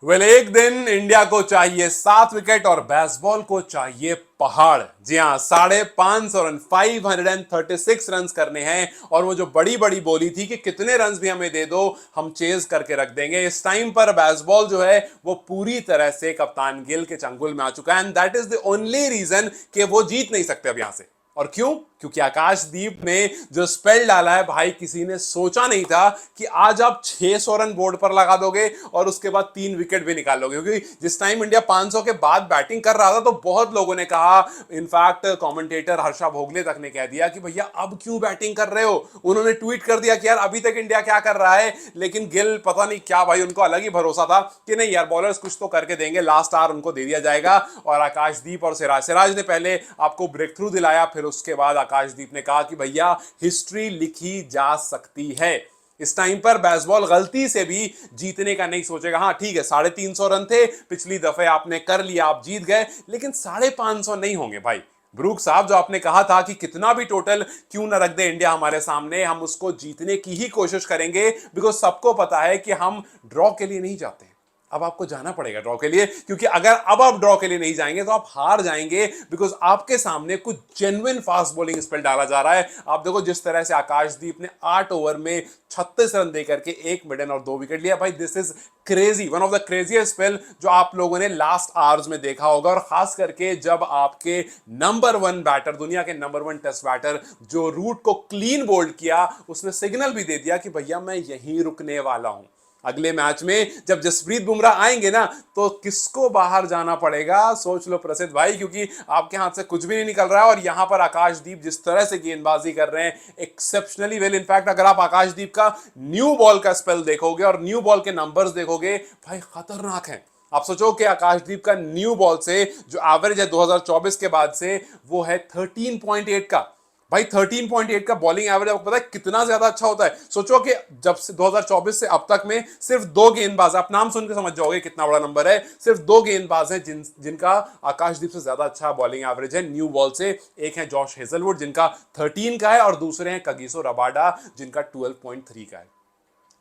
एक दिन इंडिया को चाहिए 7 विकेट और बेसबॉल को चाहिए पहाड़। जी हां, 550 रन 536 रन करने हैं। और वो जो बड़ी बड़ी बोली थी कि कितने रन भी हमें दे दो, हम चेज करके रख देंगे। इस टाइम पर बेसबॉल जो है वो पूरी तरह से कप्तान गिल के चंगुल में आ चुका है। And that is the only reason कि वो जीत नहीं सकते अब यहां से। और क्यों? क्योंकि आकाशदीप ने जो स्पेल डाला है भाई, किसी ने सोचा नहीं था कि आज आप 600 रन बोर्ड पर लगा दोगे और उसके बाद 3 विकेट भी निकाल लोगे। क्योंकि जिस टाइम इंडिया 500 के बाद बैटिंग कर रहा था तो बहुत लोगों ने कहा, इनफैक्ट कमेंटेटर हर्षा भोगले तक ने कह दिया कि भैया अब क्यों बैटिंग कर रहे हो। उन्होंने ट्वीट कर दिया कि यार अभी तक इंडिया क्या कर रहा है। लेकिन गिल पता नहीं क्या भाई, उनको अलग ही भरोसा था कि नहीं यार, बॉलर्स कुछ तो करके देंगे, लास्ट आवर उनको दे दिया जाएगा। और आकाशदीप और सिराज ने पहले आपको ब्रेक थ्रू दिलाया, फिर उसके बाद आकाशदीप ने कहा कि भैया हिस्ट्री लिखी जा सकती है। इस टाइम पर बेसबॉल गलती से भी जीतने का नहीं सोचेगा। हाँ ठीक है, 350 रन थे पिछली दफे, आपने कर लिया, आप जीत गए, लेकिन 550 नहीं होंगे भाई। ब्रूक साहब, जो आपने कहा था कि कितना भी टोटल क्यों ना रख दे इंडिया हमारे सामने, हम उसको जीतने की ही कोशिश करेंगे। बिकॉज सबको पता है कि हम ड्रॉ के लिए नहीं जाते। अब आपको जाना पड़ेगा ड्रॉ के लिए, क्योंकि अगर अब आप ड्रॉ के लिए नहीं जाएंगे तो आप हार जाएंगे। बिकॉज आपके सामने कुछ जेन्युइन फास्ट बॉलिंग स्पेल डाला जा रहा है। आप देखो जिस तरह से आकाशदीप ने 8 ओवर में 36 रन देकर के 1 मिडन और 2 विकेट लिया। भाई this is crazy, one of the craziest spell जो आप लोगों ने लास्ट आवर्स में देखा होगा। और खास करके जब आपके नंबर 1 बैटर, दुनिया के नंबर 1 टेस्ट बैटर जो रूट को क्लीन बोल्ड किया, उसने सिग्नल भी दे दिया कि भैया मैं यहीं रुकने वाला हूं। अगले मैच में जब जसप्रीत बुमराह आएंगे ना, तो किसको बाहर जाना पड़ेगा सोच लो प्रसिद्ध भाई, क्योंकि आपके हाथ से कुछ भी नहीं निकल रहा है। और यहां पर आकाशदीप जिस तरह से गेंदबाजी कर रहे हैं, एक्सेप्शनली वेल। इनफैक्ट अगर आप आकाशदीप का न्यू बॉल का स्पेल देखोगे और न्यू बॉल के नंबर्स देखोगे, भाई खतरनाक है। आप सोचो कि आकाशदीप का न्यू बॉल से जो एवरेज है 2024 के बाद से, वो है 13.8 का। भाई 13.8 का बॉलिंग एवरेज आपको पता है कितना ज्यादा अच्छा होता है। सोचो कि जब से 2024 से अब तक में सिर्फ 2 गेंदबाज, आप नाम सुन के समझ जाओगे कितना बड़ा नंबर है, सिर्फ 2 गेंदबाज हैं जिनका आकाशदीप से ज्यादा अच्छा बॉलिंग एवरेज है न्यू बॉल से। एक है जॉश हेजलवुड जिनका 13 का है, और दूसरे हैं कगिसो रबाडा जिनका 12.3 का है।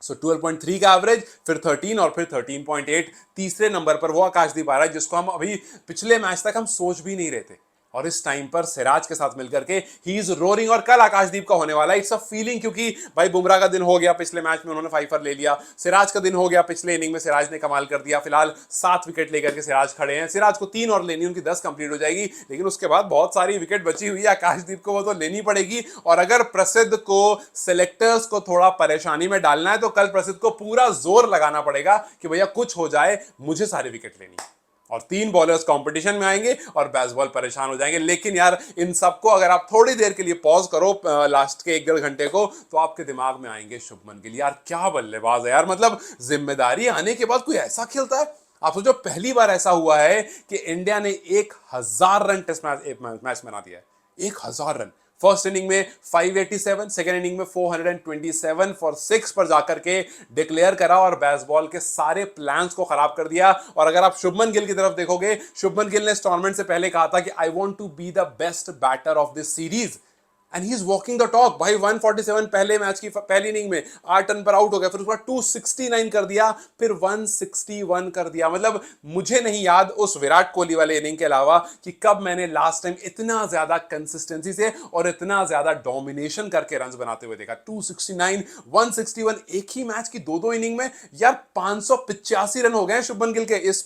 सो 12.3 का एवरेज, फिर 13 और फिर 13.8। तीसरे नंबर पर वो आकाशदीप आ रहा है जिसको हम अभी पिछले मैच तक हम सोच भी नहीं रहे थे। और इस टाइम पर सिराज के साथ मिलकर के ही इज रोरिंग। और कल आकाशदीप का होने वाला है, इट्स अ फीलिंग, क्योंकि भाई बुमराह का दिन हो गया, पिछले मैच में उन्होंने 5 ले लिया। सिराज का दिन हो गया, पिछले इनिंग में सिराज ने कमाल कर दिया। फिलहाल 7 विकेट लेकर के सिराज खड़े हैं। सिराज को 3 और लेनी, उनकी 10 कंप्लीट हो जाएगी। लेकिन उसके बाद बहुत सारी विकेट बची हुई है आकाशदीप को, वो तो लेनी पड़ेगी। और अगर प्रसिद्ध को, सेलेक्टर्स को थोड़ा परेशानी में डालना है, तो कल प्रसिद्ध को पूरा जोर लगाना पड़ेगा कि भैया कुछ हो जाए, मुझे सारी विकेट लेनी है। और 3 बॉलर्स कंपटीशन में आएंगे और बेसबॉल परेशान हो जाएंगे। लेकिन यार इन सबको अगर आप थोड़ी देर के लिए पॉज करो लास्ट के 1 डेढ़ घंटे को, तो आपके दिमाग में आएंगे शुभमन गिल। यार क्या बल्लेबाज है यार, मतलब जिम्मेदारी आने के बाद कोई ऐसा खेलता है। आप सोचो पहली बार ऐसा हुआ है कि इंडिया ने 1000 रन टेस्ट मैच बना दिया है। 1000 रन फर्स्ट इनिंग में 587, सेकेंड इनिंग में 427 फॉर 6 पर जाकर के डिक्लेयर करा और बेसबॉल के सारे प्लान्स को खराब कर दिया। और अगर आप शुभमन गिल की तरफ देखोगे, शुभमन गिल ने इस टूर्नामेंट से पहले कहा था कि I want to be the best batter of this series, and he is walking the talk. भाई 147 पहले मैच की पहली इनिंग में 8 रन पर आउट हो गया, फिर उसके बाद 269 कर दिया, फिर 161 कर दिया। मतलब मुझे नहीं याद उस विराट कोहली वाले इनिंग के अलावा कि कब मैंने लास्ट टाइम इतना ज्यादा कंसिस्टेंसी से और इतना ज्यादा डोमिनेशन करके रन बनाते हुए देखा। 269, 161 एक ही मैच की दो इनिंग में। यार 585 रन हो गए शुभमन गिल के इस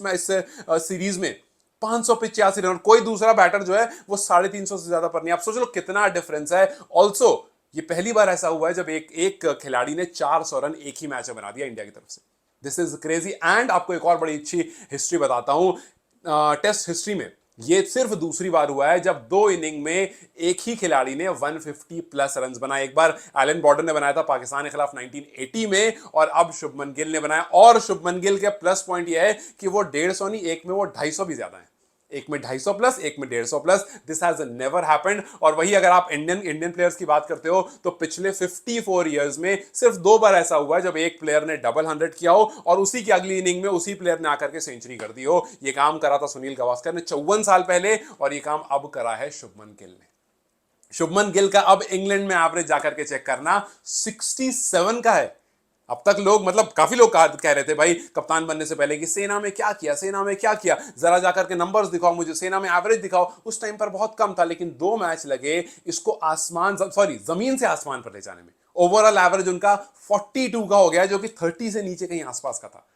सीरीज में। 585 रन। कोई दूसरा बैटर जो है वो 350 से ज्यादा पर नहीं। आप सोच लो कितना डिफरेंस है। ऑल्सो ये पहली बार ऐसा हुआ है जब एक खिलाड़ी ने 400 रन एक ही मैच में बना दिया इंडिया की तरफ से। This is crazy. एंड आपको एक और बड़ी अच्छी हिस्ट्री बताता हूं टेस्ट हिस्ट्री में। ये सिर्फ दूसरी बार हुआ है जब 2 इनिंग में एक ही खिलाड़ी ने 150 प्लस रन बनाए। एक बार एलन बॉर्डर ने बनाया था पाकिस्तान के खिलाफ 1980 में, और अब शुभमन गिल ने बनाया। और शुभमन गिल के प्लस पॉइंट यह है कि वो 150 नहीं, एक में वो 250 भी ज्यादा है। एक में 250 प्लस, एक में 150 plus. This has never happened. और वही अगर आप इंडियन प्लेयर्स की बात करते हो, तो पिछले 54 इयर्स में सिर्फ 2 बार ऐसा हुआ है जब एक प्लेयर ने डबल 100 किया हो और उसी की अगली इनिंग में उसी प्लेयर ने आकर के सेंचुरी कर दी हो। ये काम करा था सुनील गावस्कर ने 54 साल पहले, और ये काम अब करा है शुभमन गिल ने। शुभमन गिल का अब इंग्लैंड में एवरेज जाकर के चेक करना 67 का है। अब तक लोग मतलब काफी लोग कह रहे थे भाई कप्तान बनने से पहले कि सेना में क्या किया, सेना में क्या किया, जरा जाकर के नंबर्स दिखाओ मुझे, सेना में एवरेज दिखाओ। उस टाइम पर बहुत कम था, लेकिन 2 मैच लगे इसको आसमान, सॉरी जमीन से आसमान पर ले जाने में। ओवरऑल एवरेज उनका 42 का हो गया, जो कि 30 से नीचे कहीं आसपास का था।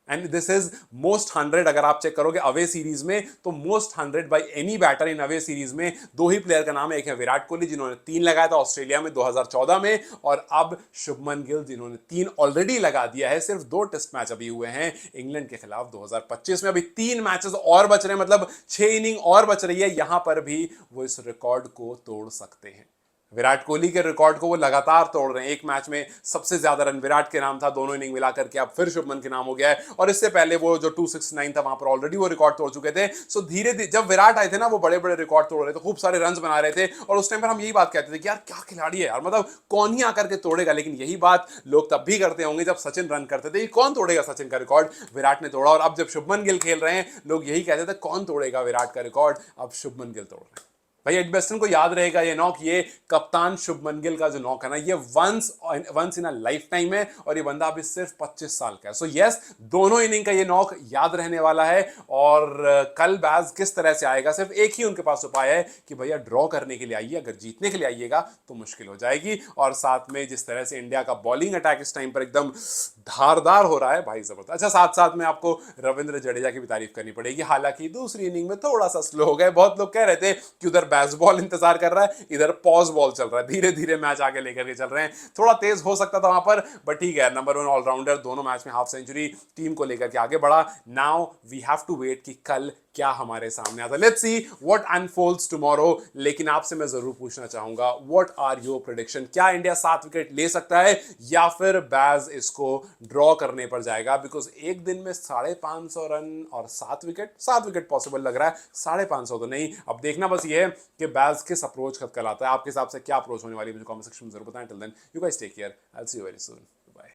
एंड दिस इज मोस्ट 100, अगर आप चेक करोगे अवे सीरीज में तो most 100 by any batter in away series में 2 ही प्लेयर का नाम है। एक है विराट कोहली जिन्होंने 3 लगाया था ऑस्ट्रेलिया में 2014 में, और अब शुभमन गिल जिन्होंने 3 ऑलरेडी लगा दिया है। सिर्फ 2 टेस्ट मैच अभी हुए हैं इंग्लैंड के खिलाफ 2025 में, अभी 3 मैचेस और बच रहे हैं, मतलब 6 इनिंग और बच रही है। यहां पर भी वो इस रिकॉर्ड को तोड़ सकते हैं। विराट कोहली के रिकॉर्ड को वो लगातार तोड़ रहे हैं। एक मैच में सबसे ज्यादा रन विराट के नाम था, दोनों इनिंग मिलाकर के अब फिर शुभमन के नाम हो गया है, और इससे पहले वो जो 269 था वहां पर ऑलरेडी वो रिकॉर्ड तोड़ चुके थे। सो धीरे धीरे जब विराट आए थे ना, वो बड़े बड़े रिकॉर्ड तोड़ रहे थे, खूब सारे रन बना रहे थे, और उस टाइम पर हम यही बात कहते थे कि यार क्या खिलाड़ी है यार, मतलब कौन ही आकर के तोड़ेगा। लेकिन यही बात लोग तब भी करते होंगे जब सचिन रन करते थे, कौन तोड़ेगा सचिन का रिकॉर्ड, विराट ने तोड़ा। और अब जब शुभमन गिल खेल रहे हैं, लोग यही कहते थे कौन तोड़ेगा विराट का रिकॉर्ड, अब शुभमन गिल तोड़ रहे हैं। भाई एडबेस्टन को याद रहेगा ये नॉक, ये कप्तान शुभमन गिल का जो नॉक है ना, ये once in a lifetime है, और ये बंदा अभी सिर्फ 25 साल का है। सो यस, दोनों इनिंग का ये नॉक याद रहने वाला है। और कल बैज किस तरह से आएगा, सिर्फ एक ही उनके पास उपाय है कि भैया ड्रॉ करने के लिए आइए, अगर जीतने के लिए आइएगा तो मुश्किल हो जाएगी। और साथ में जिस तरह से इंडिया का बॉलिंग अटैक इस टाइम पर एकदम धारदार हो रहा है भाई, जबरदस्त। अच्छा, साथ साथ में आपको रविंद्र जडेजा की भी तारीफ करनी पड़ेगी, हालांकि दूसरी इनिंग में थोड़ा सा स्लो हो गए। बहुत लोग कह रहे थे कि उधर बैसबॉल इंतजार कर रहा है, इधर पॉज बॉल चल रहा है, धीरे धीरे मैच आगे लेकर के चल रहे हैं। थोड़ा तेज हो सकता था वहां पर, बट ठीक है, नंबर 1 ऑलराउंडर, दोनों मैच में हाफ सेंचुरी, टीम को लेकर के आगे बढ़ा। Now we have to wait कि कल क्या हमारे सामने आता है। Let's see what unfolds tomorrow. लेकिन आपसे मैं जरूर पूछना चाहूंगा, व्हाट आर योर प्रेडिक्शन? क्या इंडिया 7 विकेट ले सकता है, या फिर बैज इसको ड्रॉ करने पर जाएगा? बिकॉज एक दिन में 550 रन और 7 विकेट पॉसिबल लग रहा है, 550 तो नहीं। अब देखना बस ये है कि बैज किस अप्रोच कल आता है। आपके हिसाब से क्या अप्रोच होने वाली है, मुझे कमेंट सेक्शन में जरूर बताएं। Till then you guys take care, I will see you very soon.